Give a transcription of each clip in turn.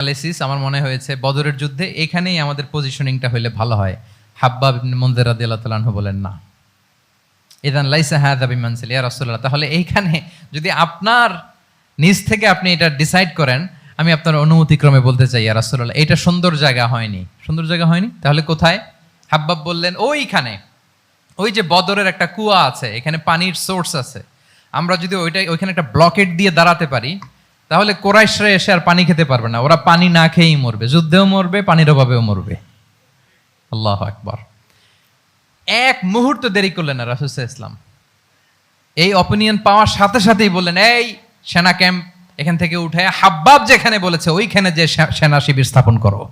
Analysis আমার মনে হয়েছে বদরের যুদ্ধে এখানেই আমাদের পজিশনিংটা হইলে ভালো হয়। হাব্বাব ইবনে মুনজির রাদিয়াল্লাহু তাআলা আনহু বলেন না, ইযান লাইসা হাযা বিমানসিল ইয়া রাসূলুল্লাহ। তাহলে এইখানে যদি আপনার নিজ থেকে আপনি এটা ডিসাইড করেন, আমি আপনার অনুমতিক্রমে বলতে চাই ইয়া রাসূলুল্লাহ, এটা সুন্দর জায়গা হয়নি। সুন্দর জায়গা হয়নি, তাহলে কোথায়? হাব্বাব বললেন ওইখানে, ওই যে বদরের একটা কুয়া আছে, এখানে পানির সোর্স আছে, আমরা যদি ওইখানে একটা ব্লকেট দিয়ে দাঁড়াতে পারি, তাহলে কোরাইশরা এসে আর পানি খেতে পারবে না, ওরা পানি না খেয়েই মরবে, যুদ্ধেও মরবে, পানির অভাবেও মরবে। আল্লাহু আকবার। এক মুহূর্ত দেরি করলেন না রাসূল সাল্লাল্লাহু আলাইহি ওয়াসাল্লাম। এই অপিনিয়ন পাওয়ার সাথে সাথেই বললেন, এই সেনা ক্যাম্প এখান থেকে উঠে হাব্বাব যেখানে বলেছে ওইখানে যে সেনা শিবির স্থাপন করো।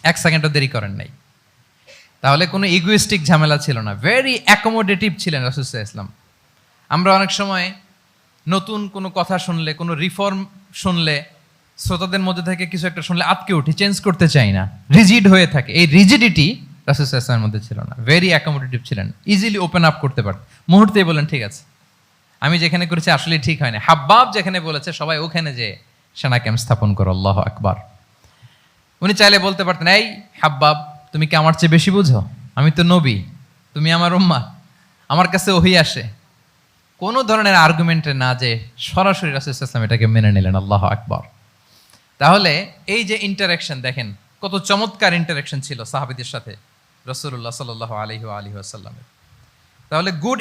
এক সেকেন্ডও দেরি করেন নাই। তাহলে কোনো ইগোইস্টিক ঝামেলা ছিল না, ভেরি অ্যাকোমোডেটিভ ছিলেন রাসূল সাল্লাল্লাহু আলাইহি ওয়াসাল্লাম। আমরা অনেক সময় নতুন কোনো কথা শুনলে, কোনো রিফর্ম শুনলে, শ্রোতাদের মধ্যে থেকে কিছু একটা শুনলে আটকে উঠি, চেঞ্জ করতে চাই না, রিজিড হয়ে থাকে। এই রিজিডিটি রাসূল সাল্লাল্লাহু আলাইহি ওয়াসাল্লামের মধ্যে ছিল না, ভেরি অ্যাকোমোডেটিভ ছিলেন, ইজিলি ওপেন আপ করতে পারতেন। মুহূর্তেই বলেন ঠিক আছে, আমি যেখানে করেছি আসলে ঠিক হয় না, হাব্বাব যেখানে বলেছে সবাই ওখানে যে সেনা ক্যাম্প স্থাপন করো। আল্লাহু আকবার। উনি চাইলে বলতে পারতেন, এই হাব্বাব তুমি কি আমার চেয়ে বেশি বুঝো? আমি তো নবী, তুমি আমার উম্মাহ, আমার কাছে ওহী আসে। কোনো ধরনের আর্গুমেন্টে না যে সরাসরি রাসূল সাল্লাল্লাহু আলাইহি ওয়াসাল্লাম এটাকে মেনে নিলেন। আল্লাহু আকবার। তাহলে এই যে ইন্টারাকশন দেখেন, কত চমৎকার ইন্টারাকশন ছিল সাহাবীদের সাথে রাসূলুল্লাহ সাল্লাল্লাহু আলাইহি ওয়া আলিহি ওয়াসাল্লামের। তাহলে গুড